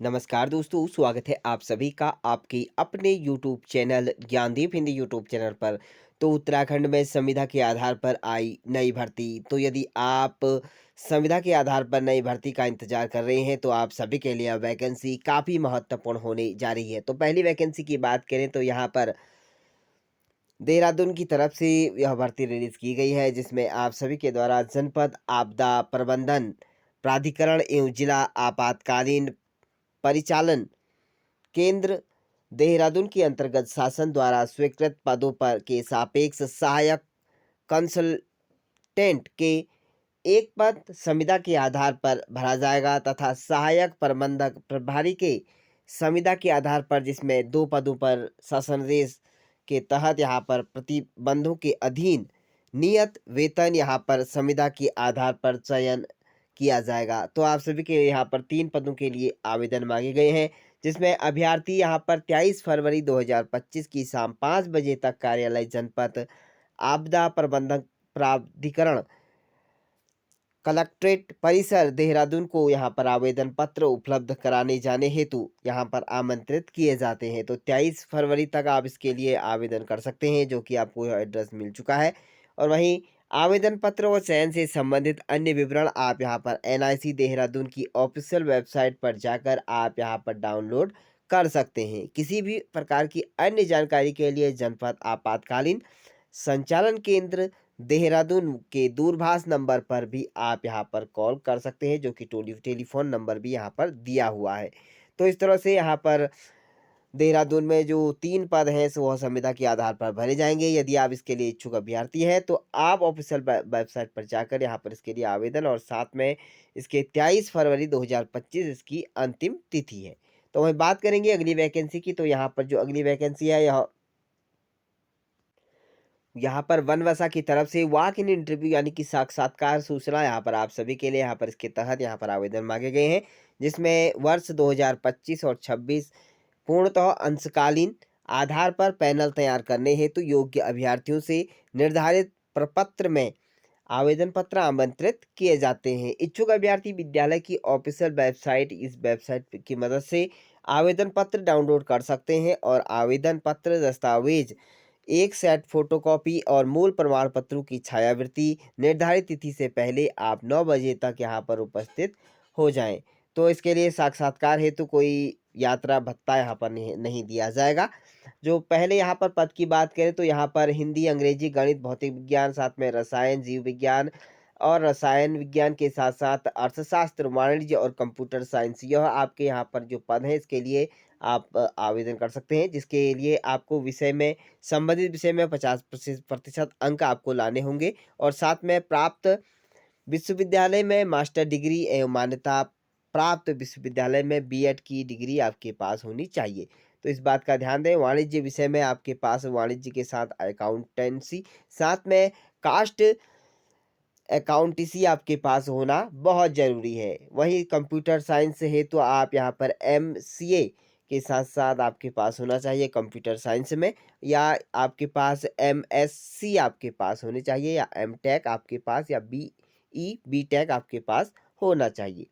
नमस्कार दोस्तों, स्वागत है आप सभी का आपके अपने YouTube channel Gyandeep Hindi YouTube channel पर। तो उत्तराखंड में संविदा के आधार पर आई नई भर्ती। तो यदि आप संविदा के आधार पर नई भर्ती का इंतजार कर रहे हैं तो आप सभी के लिए वैकेंसी काफ़ी महत्वपूर्ण होने जा रही है। तो पहली वैकेंसी की बात करें तो यहाँ पर देहरादून की तरफ से यह भर्ती रिलीज़ की गई है, जिसमें आप सभी के द्वारा जनपद आपदा प्रबंधन प्राधिकरण एवं जिला आपातकालीन परिचालन केंद्र देहरादून के अंतर्गत शासन द्वारा स्वीकृत पदों पर के सापेक्ष सहायक कंसल्टेंट के एक पद संविदा के आधार पर भरा जाएगा तथा सहायक प्रबंधक प्रभारी के संविदा के आधार पर, जिसमें दो पदों पर शासनादेश के तहत यहाँ पर प्रतिबंधों के अधीन नियत वेतन यहाँ पर संविदा के आधार पर चयन किया जाएगा। तो आप सभी के यहाँ पर 3 पदों के लिए आवेदन मांगे गए हैं, जिसमें अभ्यर्थी यहाँ पर 23 फरवरी 2025 की शाम 5 बजे तक कार्यालय जनपद आपदा प्रबंधन प्राधिकरण कलेक्ट्रेट परिसर देहरादून को यहाँ पर आवेदन पत्र उपलब्ध कराने जाने हेतु यहाँ पर आमंत्रित किए जाते हैं। तो 23 फरवरी तक आप इसके लिए आवेदन कर सकते हैं, जो कि आपको यह एड्रेस मिल चुका है। और वहीं आवेदन पत्र और चयन से संबंधित अन्य विवरण आप यहाँ पर एनआईसी देहरादून की ऑफिशियल वेबसाइट पर जाकर आप यहाँ पर डाउनलोड कर सकते हैं। किसी भी प्रकार की अन्य जानकारी के लिए जनपद आपातकालीन संचालन केंद्र देहरादून के दूरभाष नंबर पर भी आप यहाँ पर कॉल कर सकते हैं, जो कि टेलीफोन नंबर भी यहाँ पर दिया हुआ है। तो इस तरह से यहाँ पर देहरादून में जो 3 पद हैं सो वह संविदा के आधार पर भरे जाएँगे। यदि आप इसके लिए इच्छुक अभ्यर्थी हैं तो आप ऑफ़िशियल वेबसाइट पर जाकर यहाँ पर इसके लिए आवेदन, और साथ में इसके 23 फरवरी 2025 इसकी अंतिम तिथि है। तो वहीं बात करेंगे अगली वैकेंसी की। तो यहाँ पर जो अगली वैकेंसी है, यह यहाँ पर वनवसा की तरफ से वॉक इन इंटरव्यू यानी कि साक्षात्कार सूचना यहाँ पर आप सभी के लिए यहाँ पर इसके तहत यहाँ पर आवेदन मांगे गए हैं, जिसमें वर्ष 2025 और 26 पूर्णतः अंशकालीन आधार पर पैनल तैयार करने हेतु योग्य अभ्यर्थियों से निर्धारित प्रपत्र में आवेदन पत्र आमंत्रित किए जाते हैं। इच्छुक अभ्यर्थी विद्यालय की ऑफिशियल वेबसाइट, इस वेबसाइट की मदद से आवेदन पत्र डाउनलोड कर सकते हैं और आवेदन पत्र दस्तावेज एक सेट फोटोकॉपी और मूल प्रमाण पत्रों की छायावृत्ति निर्धारित तिथि से पहले आप 9 बजे तक यहाँ पर उपस्थित हो जाएं। तो इसके लिए साक्षात्कार हेतु कोई यात्रा भत्ता यहाँ पर नहीं दिया जाएगा। जो पहले यहाँ पर पद की बात करें तो यहाँ पर हिंदी, अंग्रेजी, गणित, भौतिक विज्ञान, साथ में रसायन, जीव विज्ञान और रसायन विज्ञान के साथ-साथ अर्थशास्त्र, वाणिज्य और कंप्यूटर साइंस, यह आपके यहाँ पर जो पद हैं इसके लिए आप आवेदन कर सकते हैं, जिसके लिए आपको विषय में संबंधित विषय में 50 प्रतिशत अंक आपको लाने होंगे, और साथ में प्राप्त विश्वविद्यालय में मास्टर डिग्री एवं मान्यता प्राप्त विश्वविद्यालय में बीएड की डिग्री आपके पास होनी चाहिए। तो इस बात का ध्यान दें। वाणिज्य विषय में आपके पास वाणिज्य के साथ अकाउंटेंसी, साथ में कास्ट अकाउंटेंसी आपके पास होना बहुत ज़रूरी है। वहीं कंप्यूटर साइंस है तो आप यहाँ पर एमसीए के साथ-साथ आपके पास होना चाहिए कंप्यूटर साइंस में, या आपके पास एमएससी आपके पास होनी चाहिए, या एमटेक आपके पास, या बीटेक आपके पास होना चाहिए।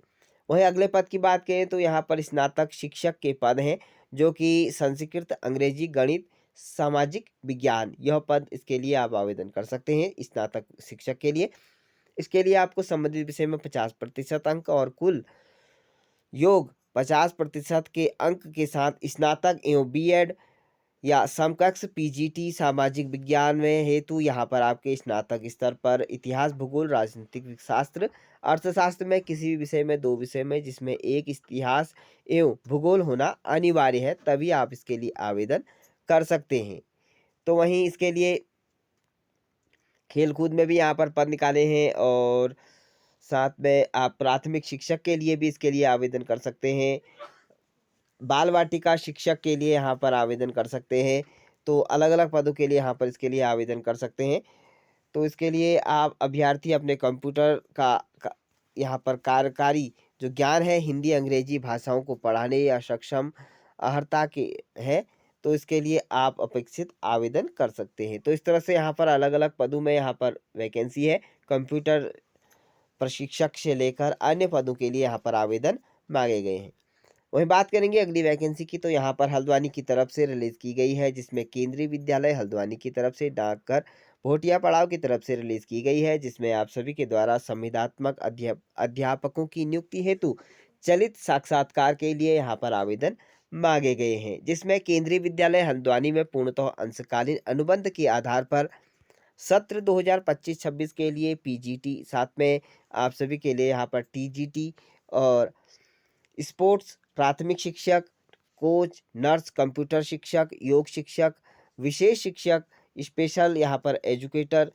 वहीं अगले पद की बात करें तो यहाँ पर स्नातक शिक्षक के पद हैं, जो कि संस्कृत, अंग्रेजी, गणित, सामाजिक विज्ञान, यह पद इसके लिए आप आवेदन कर सकते हैं स्नातक शिक्षक के लिए। इसके लिए आपको संबंधित विषय में 50% अंक और कुल योग 50% के अंक के साथ स्नातक एवं बीएड या समकक्ष पीजीटी सामाजिक विज्ञान में हेतु यहाँ पर आपके स्नातक स्तर पर इतिहास, भूगोल, राजनीतिक शास्त्र, अर्थशास्त्र में किसी भी विषय में 2 विषय में जिसमें एक इतिहास एवं भूगोल होना अनिवार्य है, तभी आप इसके लिए आवेदन कर सकते हैं। तो वहीं इसके लिए खेल-कूद में भी यहाँ पर पद निकाले हैं, और साथ में आप प्राथमिक शिक्षक के लिए भी इसके लिए आवेदन कर सकते हैं। बाल वाटिका शिक्षक के लिए यहाँ पर आवेदन कर सकते हैं। तो अलग-अलग पदों के लिए यहाँ पर इसके लिए आवेदन कर सकते हैं। तो इसके लिए आप अभ्यर्थी अपने कंप्यूटर का यहाँ पर कार्यकारी जो ज्ञान है हिंदी, अंग्रेजी भाषाओं को पढ़ाने या सक्षम अर्हता के है, तो इसके लिए आप अपेक्षित आवेदन कर सकते हैं। तो इस तरह से यहाँ पर अलग-अलग पदों में यहाँ पर वैकेंसी है। कंप्यूटर प्रशिक्षक से लेकर अन्य पदों के लिए यहाँ पर आवेदन मांगे गए हैं। वहीं बात करेंगे अगली वैकेंसी की, तो यहाँ पर हल्द्वानी की तरफ से रिलीज़ की गई है, जिसमें केंद्रीय विद्यालय हल्द्वानी की तरफ से डाकघर भोटिया पड़ाव की तरफ से रिलीज़ की गई है, जिसमें आप सभी के द्वारा संविदात्मक अध्यापकों की नियुक्ति हेतु चलित साक्षात्कार के लिए यहाँ पर आवेदन मांगे गए हैं, जिसमें केंद्रीय विद्यालय हल्द्वानी में पूर्णतः अंशकालीन अनुबंध के आधार पर सत्र 2025-26 के लिए पीजीटी, साथ में आप सभी के लिए यहाँ पर टीजीटी और स्पोर्ट्स प्राथमिक शिक्षक, कोच, नर्स, कंप्यूटर शिक्षक, योग शिक्षक, विशेष शिक्षक, स्पेशल यहाँ पर एजुकेटर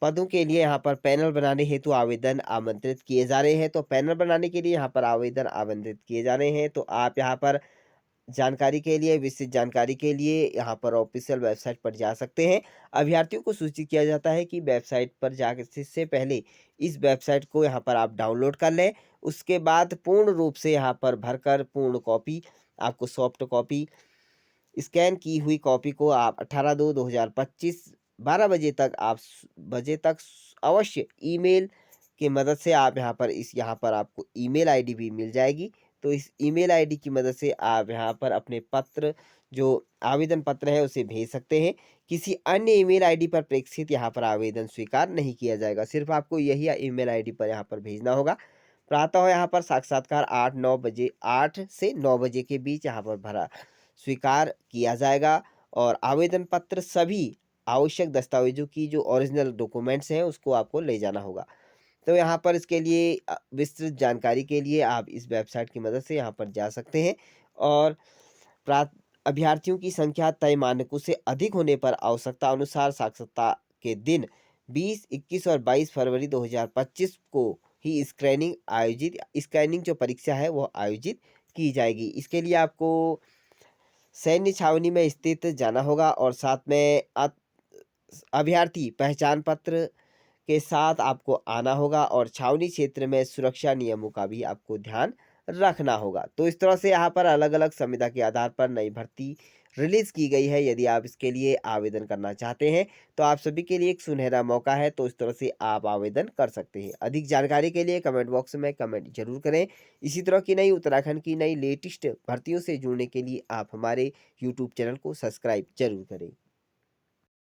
पदों के लिए यहाँ पर पैनल बनाने हेतु आवेदन आमंत्रित किए जा रहे हैं। तो पैनल बनाने के लिए यहाँ पर आवेदन आमंत्रित किए जा रहे हैं। तो आप यहाँ पर जानकारी के लिए, विस्तृत जानकारी के लिए यहाँ पर ऑफिशियल वेबसाइट पर जा सकते हैं। अभ्यर्थियों को सूचित किया जाता है कि वेबसाइट पर जाकर से पहले इस वेबसाइट को यहाँ पर आप डाउनलोड कर लें। उसके बाद पूर्ण रूप से यहाँ पर भरकर पूर्ण कॉपी, आपको सॉफ्ट कॉपी, स्कैन की हुई कॉपी को आप 18/2/2025 12 बजे तक अवश्य ईमेल की मदद से आप यहाँ पर आपको ईमेल आईडी भी मिल जाएगी। तो इस ईमेल आईडी की मदद से आप यहाँ पर अपने पत्र, जो आवेदन पत्र है, उसे भेज सकते हैं। किसी अन्य ईमेल आईडी पर प्रेषित यहाँ पर आवेदन स्वीकार नहीं किया जाएगा। सिर्फ आपको यही ईमेल आईडी पर यहाँ पर भेजना होगा। प्रातः यहाँ पर साक्षात्कार 8 से 9 बजे के बीच यहाँ पर स्वीकार किया जाएगा और आवेदन पत्र सभी आवश्यक दस्तावेजों की जो ओरिजिनल डॉक्यूमेंट्स हैं उसको आपको ले जाना होगा। तो यहाँ पर इसके लिए विस्तृत जानकारी के लिए आप इस वेबसाइट की मदद से यहाँ पर जा सकते हैं और प्राप्त अभ्यर्थियों की संख्या तय मानकों से अधिक होने पर आवश्यकता अनुसार साक्षरता के दिन 20, 21 और 22 फरवरी 2025 को ही स्क्रीनिंग जो परीक्षा है वो आयोजित की जाएगी। इसके लिए आपको सैन्य छावनी में स्थित जाना होगा और साथ में अभ्यर्थी पहचान पत्र के साथ आपको आना होगा और छावनी क्षेत्र में सुरक्षा नियमों का भी आपको ध्यान रखना होगा। तो इस तरह से यहाँ पर अलग-अलग संविदा के आधार पर नई भर्ती रिलीज़ की गई है। यदि आप इसके लिए आवेदन करना चाहते हैं, तो आप सभी के लिए एक सुनहरा मौका है, तो इस तरह से आप आवेदन कर सकते हैं। अधिक जानकारी के लिए कमेंट बॉक्स में कमेंट ज़रूर करें। इसी तरह की नई उत्तराखंड की नई लेटेस्ट भर्तियों से जुड़ने के लिए आप हमारे यूट्यूब चैनल को सब्सक्राइब ज़रूर करें।